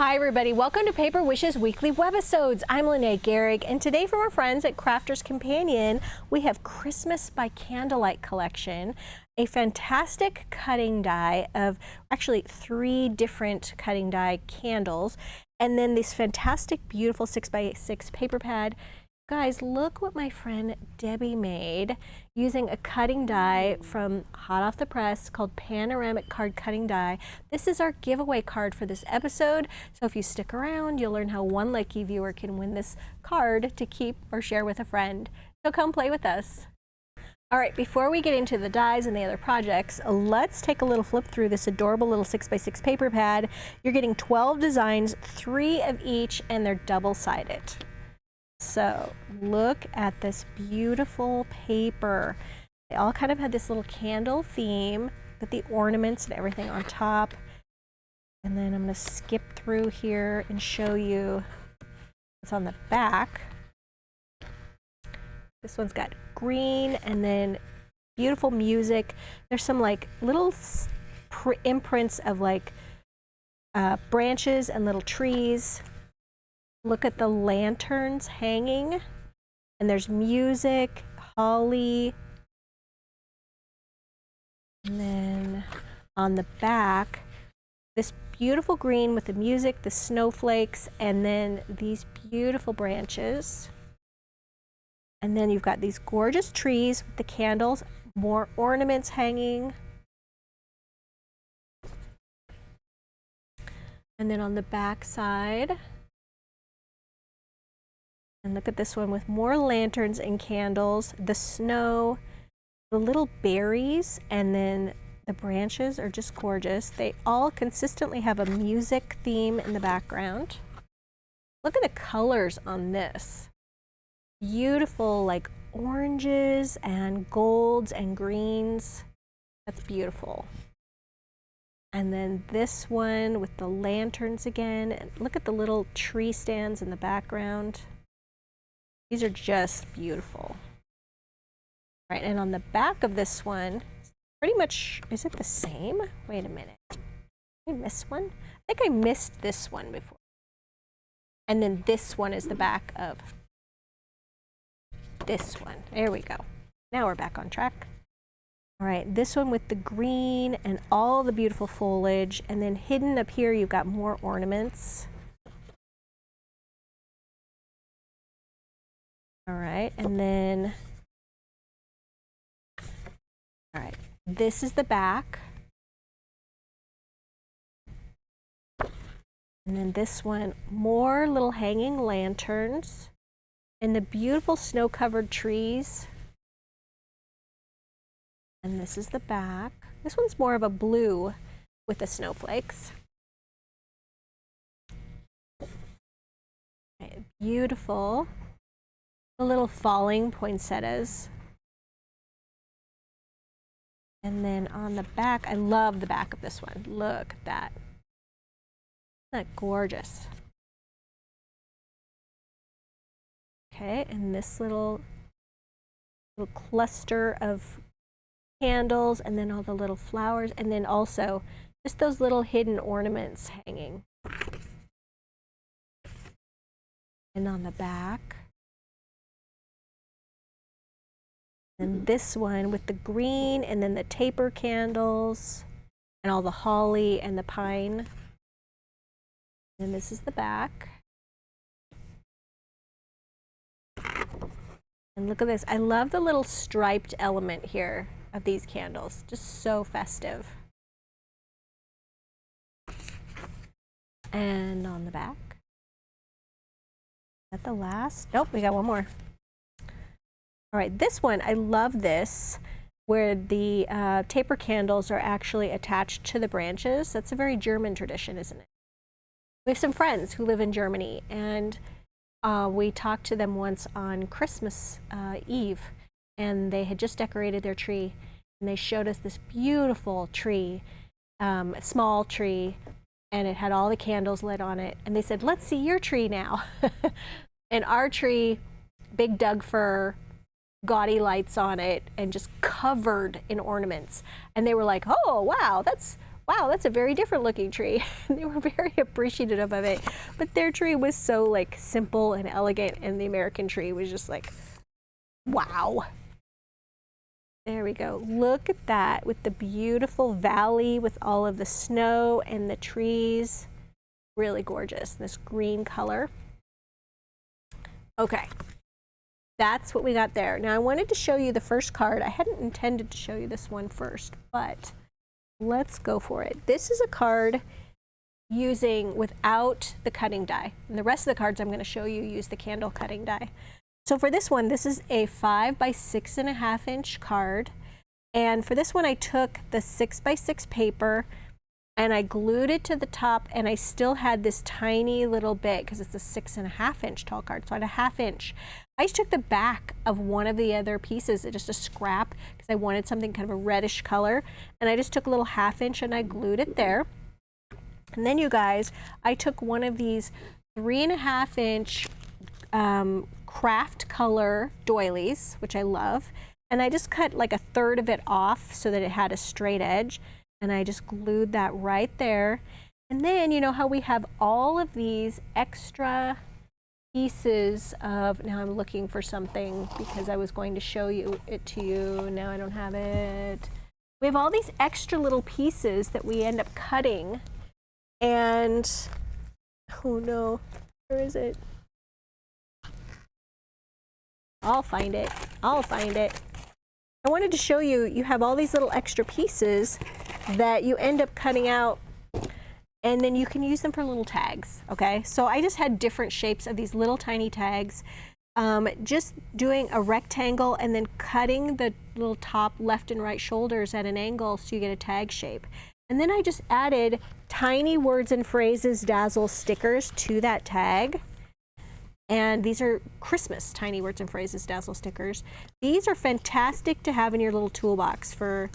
Hi everybody, welcome to Paper Wishes Weekly Webisodes. I'm Lene Gehrig, and today from our friends at Crafters Companion, we have Christmas by Candlelight collection, a fantastic cutting die of actually 3 different cutting die candles, and then this fantastic beautiful 6x6 paper pad. Guys, look what my friend Debbie made using a cutting die from hot off the press called Panoramic Card Cutting Die. This is our giveaway card for this episode, so if you stick around, you'll learn how one lucky viewer can win this card to keep or share with a friend. So come play with us. All right, before we get into the dies and the other projects, let's take a little flip through this adorable little 6x6 paper pad. You're getting 12 designs, 3 of each, and they're double-sided. So look at this beautiful paper. They all kind of had this little candle theme with the ornaments and everything on top. And then I'm going to skip through here and show you what's on the back. This one's got green and then beautiful music. There's some like little imprints of like branches and little trees. Look at the lanterns hanging, and there's music, holly, and then on the back, this beautiful green with the music, the snowflakes, and then these beautiful branches. And then you've got these gorgeous trees with the candles, more ornaments hanging. And then on the back side, and look at this one with more lanterns and candles, the snow, the little berries, and then the branches are just gorgeous. They all consistently have a music theme in the background. Look at the colors on this. Beautiful, like oranges and golds and greens. That's beautiful. And then this one with the lanterns again. And look at the little tree stands in the background. These are just beautiful. All right, and on the back of this one, pretty much, is it the same? Wait a minute. Did I miss one? I think I missed this one before. And then this one is the back of this one. There we go. Now we're back on track. All right, this one with the green and all the beautiful foliage, and then hidden up here, you've got more ornaments. All right, and then, all right, this is the back. And then this one, more little hanging lanterns and the beautiful snow-covered trees. And this is the back. This one's more of a blue with the snowflakes. Okay, beautiful. The little falling poinsettias. And then on the back, I love the back of this one. Look at that. Isn't that gorgeous? Okay, and this little cluster of candles, and then all the little flowers, and then also just those little hidden ornaments hanging. And on the back, and this one with the green and then the taper candles and all the holly and the pine. And this is the back. And look at this. I love the little striped element here of these candles. Just so festive. And on the back. Is that the last? Nope, we got one more. All right, this one, I love this, where the taper candles are actually attached to the branches. That's a very German tradition, isn't it? We have some friends who live in Germany, and we talked to them once on Christmas Eve, and they had just decorated their tree, and they showed us this beautiful tree, small tree, and it had all the candles lit on it, and they said, let's see your tree now. And our tree, big Doug fir, gaudy lights on it, and just covered in ornaments. And they were like, oh, wow, that's wow, that's a very different looking tree. They were very appreciative of it, but their tree was so like simple and elegant, and the American tree was just like, wow. There we go. Look at that with the beautiful valley with all of the snow and the trees. Really gorgeous, this green color. Okay, that's what we got there. Now I wanted to show you the first card. I hadn't intended to show you this one first, but let's go for it. This is a card using without the cutting die. And the rest of the cards I'm going to show you use the candle cutting die. So for this one, this is a 5 by 6.5 inch card. And for this one, I took the 6 by 6 paper and I glued it to the top, and I still had this tiny little bit because it's a 6.5 inch tall card, so I had a 1/2 inch. I just took the back of one of the other pieces, just a scrap, because I wanted something kind of a reddish color, and I just took a little 1/2 inch and I glued it there. And then you guys, I took one of these 3.5 inch craft color doilies, which I love, and I just cut like 1/3 of it off so that it had a straight edge, and I just glued that right there. And then you know how we have all of these extra pieces of, now I'm looking for something because I was going to show it to you, now I don't have it. We have all these extra little pieces that we end up cutting, and oh no, where is it? I'll find it. I'll find it. I wanted to show you, you have all these little extra pieces that you end up cutting out, and then you can use them for little tags, okay? So I just had different shapes of these little tiny tags, just doing a rectangle and then cutting the little top left and right shoulders at an angle so you get a tag shape. And then I just added tiny words and phrases Dazzle stickers to that tag. And these are Christmas tiny words and phrases Dazzle stickers. These are fantastic to have in your little toolbox for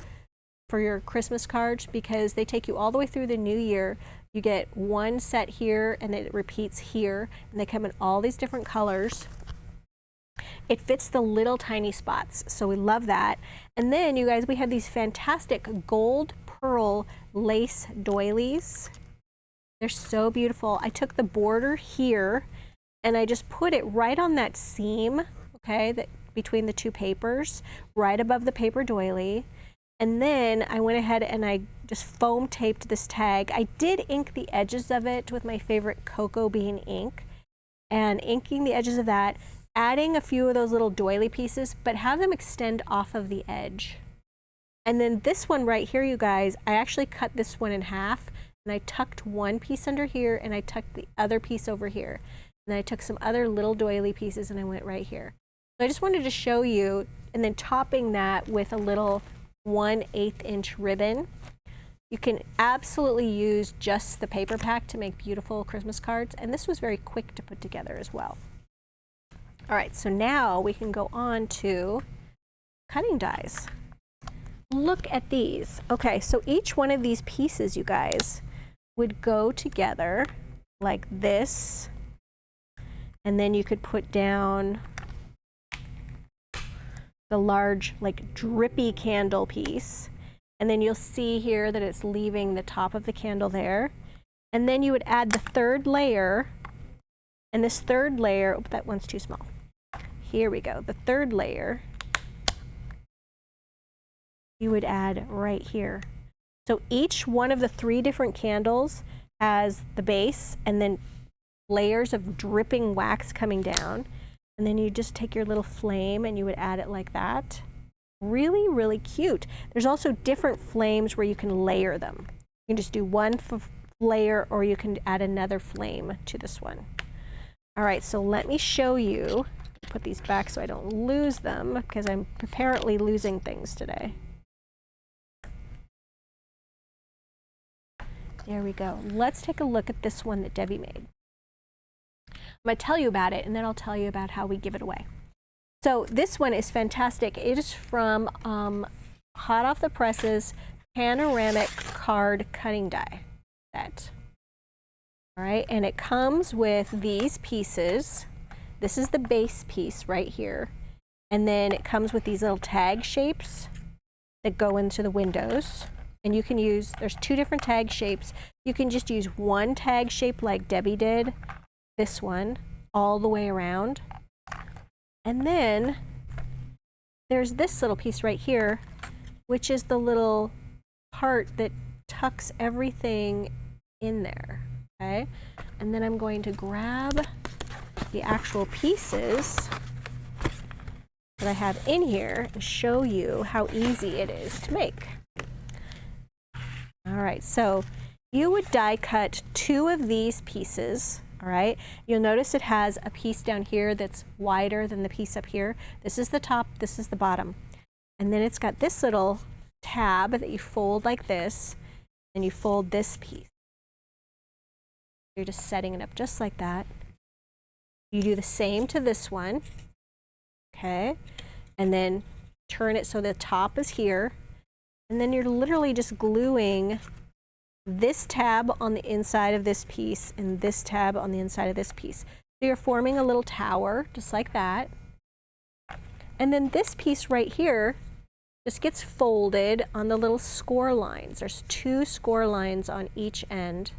your Christmas cards because they take you all the way through the new year. You get one set here and then it repeats here, and they come in all these different colors. It fits the little tiny spots, so we love that. And then you guys, we have these fantastic gold pearl lace doilies. They're so beautiful. I took the border here and I just put it right on that seam, okay, that between the two papers, right above the paper doily. And then I went ahead and I just foam taped this tag. I did ink the edges of it with my favorite cocoa bean ink, and inking the edges of that, adding a few of those little doily pieces, but have them extend off of the edge. And then this one right here, you guys, I actually cut this one in half, and I tucked one piece under here and I tucked the other piece over here. And then I took some other little doily pieces and I went right here. So I just wanted to show you, and then topping that with a little 1/8 inch ribbon. You can absolutely use just the paper pack to make beautiful Christmas cards, and this was very quick to put together as well. All right, so now we can go on to cutting dies. Look at these. Okay, so each one of these pieces, you guys, would go together like this, and then you could put down the large, like, drippy candle piece, and then you'll see here that it's leaving the top of the candle there. And then you would add the third layer, and this third layer, oh, that one's too small. Here we go, the third layer you would add right here. So each one of the 3 different candles has the base and then layers of dripping wax coming down. And then you just take your little flame and you would add it like that. Really, really cute. There's also different flames where you can layer them. You can just do one layer, or you can add another flame to this one. All right, so let me show you. Put these back so I don't lose them, because I'm apparently losing things today. There we go. Let's take a look at this one that Debbie made. I'm going to tell you about it, and then I'll tell you about how we give it away. So this one is fantastic. It is from Hot Off the Presses Panoramic Card Cutting Die set. All right, and it comes with these pieces. This is the base piece right here. And then it comes with these little tag shapes that go into the windows. And you can use, there's 2 different tag shapes. You can just use one tag shape like Debbie did, this one, all the way around. And then there's this little piece right here, which is the little part that tucks everything in there, okay? And then I'm going to grab the actual pieces that I have in here and show you how easy it is to make. All right, so you would die cut 2 of these pieces, all right? You'll notice it has a piece down here that's wider than the piece up here. This is the top, this is the bottom. And then it's got this little tab that you fold like this, and you fold this piece. You're just setting it up just like that. You do the same to this one, okay? And then turn it so the top is here. And then you're literally just gluing this tab on the inside of this piece and this tab on the inside of this piece. So you're forming a little tower, just like that. And then this piece right here just gets folded on the little score lines. There's 2 score lines on each end.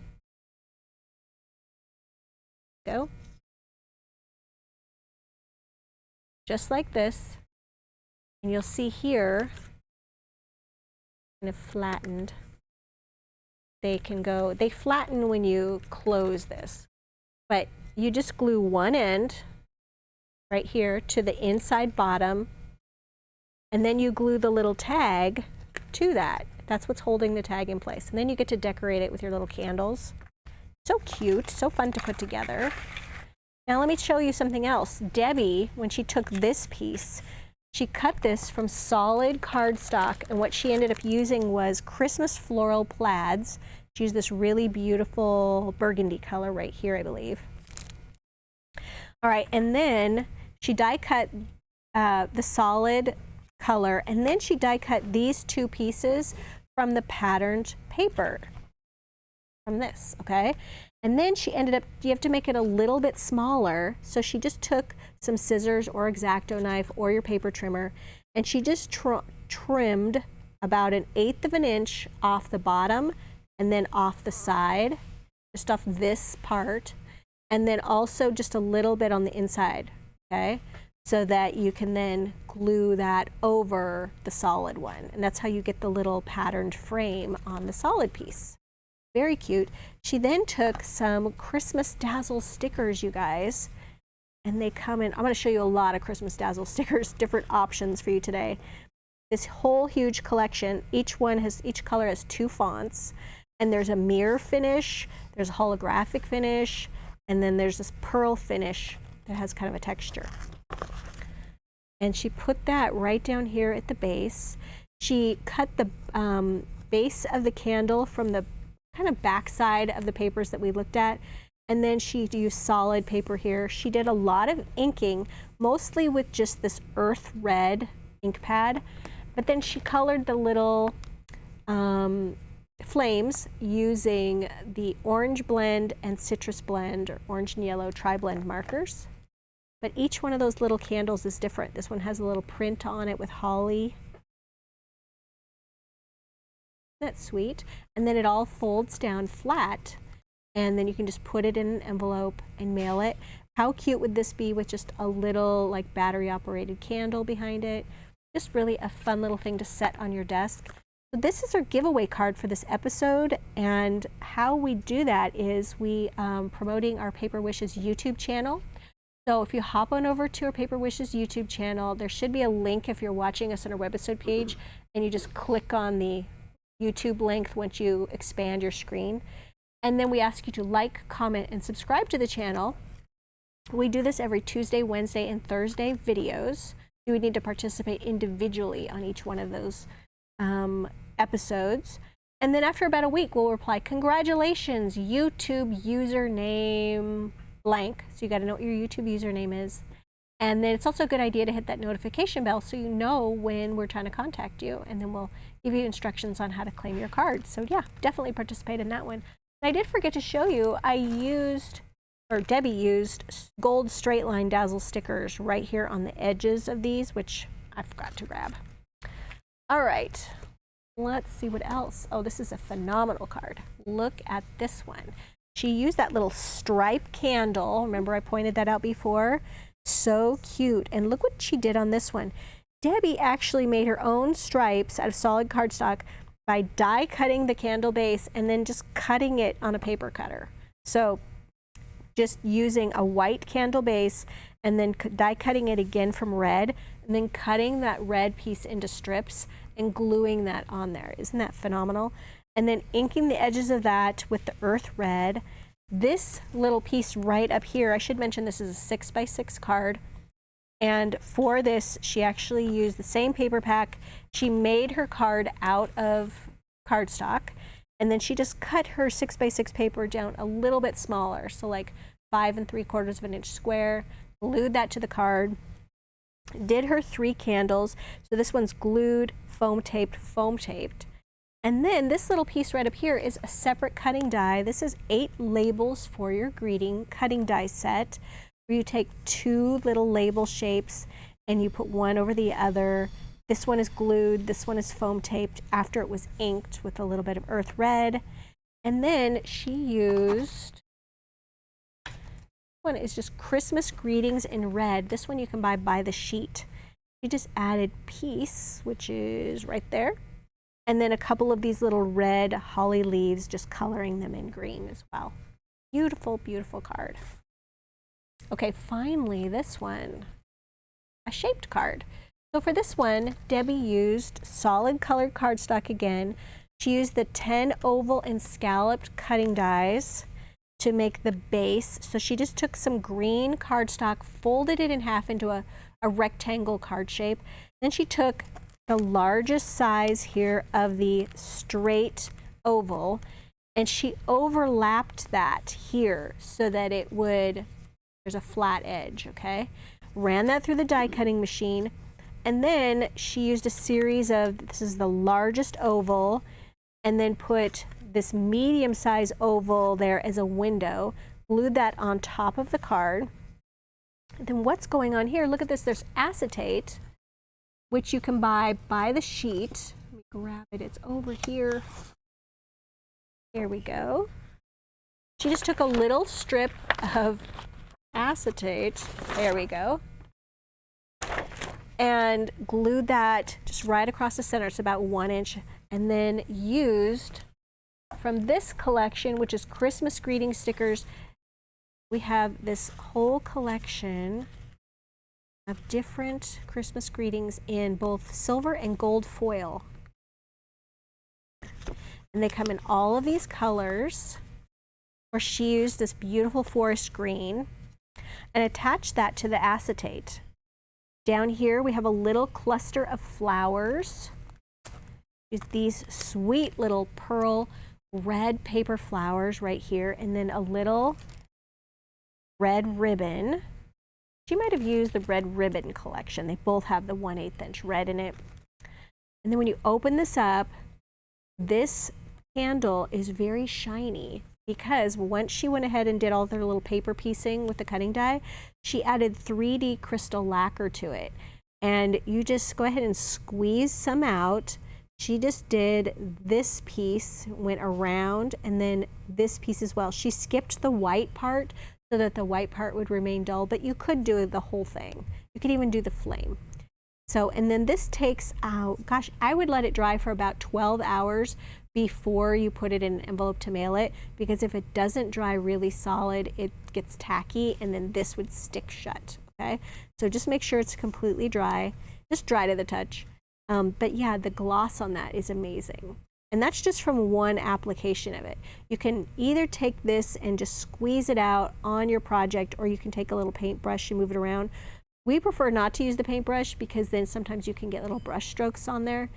Go. Just like this. And you'll see here, kind of flattened. They can go, they flatten when you close this, but you just glue one end right here to the inside bottom, and then you glue the little tag to that. That's what's holding the tag in place. And then you get to decorate it with your little candles. So cute, so fun to put together. Now let me show you something else. Debbie, when she took this piece, she cut this from solid cardstock, and what she ended up using was Christmas floral plaids. She used this really beautiful burgundy color right here, I believe. All right, and then she die cut the solid color, and then she die cut these 2 pieces from the patterned paper, from this, okay? And then she ended up, you have to make it a little bit smaller, so she just took some scissors or X-Acto knife or your paper trimmer, and she just trimmed about 1/8 of an inch off the bottom and then off the side, just off this part, and then also just a little bit on the inside, okay? So that you can then glue that over the solid one. And that's how you get the little patterned frame on the solid piece. Very cute. She then took some Christmas Dazzle stickers, you guys, and they come in, I'm going to show you a lot of Christmas Dazzle stickers, different options for you today. This whole huge collection, each color has 2 fonts, and there's a mirror finish, there's a holographic finish, and then there's this pearl finish that has kind of a texture. And she put that right down here at the base. She cut the base of the candle from the kind of backside of the papers that we looked at, and then she used solid paper here. She did a lot of inking, mostly with just this earth red ink pad, but then she colored the little flames using the orange blend and citrus blend, or orange and yellow tri-blend markers. But each one of those little candles is different. This one has a little print on it with holly. That's sweet. And then it all folds down flat, and then you can just put it in an envelope and mail it. How cute would this be with just a little like battery operated candle behind it? Just really a fun little thing to set on your desk. So this is our giveaway card for this episode, and how we do that is we promoting our Paper Wishes YouTube channel. So if you hop on over to our Paper Wishes YouTube channel, there should be a link if you're watching us on our webisode page, and you just click on the YouTube link once you expand your screen. And then we ask you to like, comment, and subscribe to the channel. We do this every Tuesday, Wednesday, and Thursday videos. You would need to participate individually on each one of those episodes. And then after about a week, we'll reply, congratulations, YouTube username blank. So you got to know what your YouTube username is. And then it's also a good idea to hit that notification bell so you know when we're trying to contact you, and then we'll give you instructions on how to claim your card. So yeah, definitely participate in that one. And I did forget to show you, Debbie used gold straight line Dazzle stickers right here on the edges of these, which I forgot to grab. All right, Let's see what else. Oh, this is a phenomenal card. Look at this one. She used that little stripe candle. Remember I pointed that out before? So cute. And look what she did on this one. Debbie actually made her own stripes out of solid cardstock by die cutting the candle base and then just cutting it on a paper cutter. So just using a white candle base and then die cutting it again from red, and then cutting that red piece into strips and gluing that on there. Isn't that phenomenal? And then inking the edges of that with the earth red. This little piece right up here, I should mention this is a 6x6 card. And for this, she actually used the same paper pack. She made her card out of cardstock, and then she just cut her 6x6 paper down a little bit smaller, so like 5 3/4 of an inch square, glued that to the card, did her 3 candles. So this one's glued, foam taped. And then this little piece right up here is a separate cutting die. This is 8 labels for your greeting cutting die set, where you take 2 little label shapes and you put one over the other. This one is glued, this one is foam taped after it was inked with a little bit of earth red. And then she used, one is just Christmas greetings in red. This one you can buy by the sheet. She just added peace, which is right there. And then a couple of these little red holly leaves, just coloring them in green as well. Beautiful, beautiful card. Okay, finally this one, a shaped card. So for this one, Debbie used solid colored cardstock again. She used the 10 oval and scalloped cutting dies to make the base. So she just took some green cardstock, folded it in half into a rectangle card shape. Then she took the largest size here of the straight oval, and she overlapped that here so that it would, there's a flat edge, okay? Ran that through the die cutting machine, and then she used a series of, this is the largest oval, and then put this medium size oval there as a window, glued that on top of the card. And then what's going on here, look at this, there's acetate, which you can buy by the sheet. Let me grab it, it's over here. Here we go. She just took a little strip of acetate, there we go, and glued that just right across the center. It's about 1 inch, and then used from this collection, which is Christmas greeting stickers. We have this whole collection of different Christmas greetings in both silver and gold foil. And they come in all of these colors, where she used this beautiful forest green and attached that to the acetate. Down here we have a little cluster of flowers. These sweet little pearl red paper flowers right here, and then a little red ribbon. She might have used the red ribbon collection. They both have the 1/8 inch red in it. And then when you open this up, this candle is very shiny because once she went ahead and did all their little paper piecing with the cutting die, she added 3D crystal lacquer to it. And you just go ahead and squeeze some out. She just did this piece, went around, and then this piece as well. She skipped the white part so that the white part would remain dull, but you could do the whole thing. You could even do the flame. So, and then this takes out, gosh, I would let it dry for about 12 hours before you put it in an envelope to mail it, because if it doesn't dry really solid, it gets tacky, and then this would stick shut, okay? So just make sure it's completely dry, just dry to the touch. But yeah, the gloss on that is amazing. And that's just from one application of it. You can either take this and just squeeze it out on your project, or you can take a little paintbrush and move it around. We prefer not to use the paintbrush because then sometimes you can get little brush strokes on there,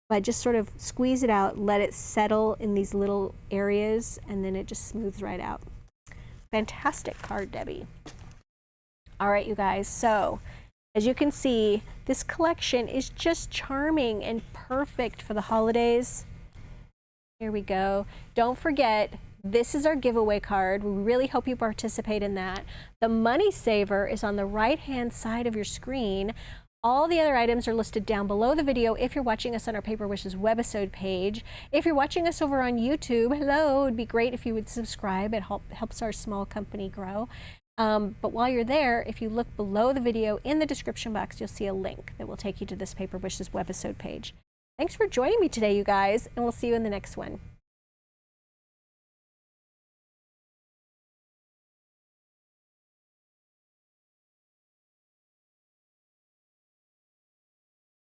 but just sort of squeeze it out, let it settle in these little areas, and then it just smooths right out. Fantastic card, Debbie. All right, you guys, so as you can see, this collection is just charming and perfect for the holidays. Here we go. Don't forget, this is our giveaway card. We really hope you participate in that. The money saver is on the right-hand side of your screen. All the other items are listed down below the video if you're watching us on our Paper Wishes webisode page. If you're watching us over on YouTube, hello, it'd be great if you would subscribe. It helps our small company grow. But while you're there, if you look below the video in the description box, you'll see a link that will take you to this Paper Wishes webisode page. Thanks for joining me today, you guys, and we'll see you in the next one.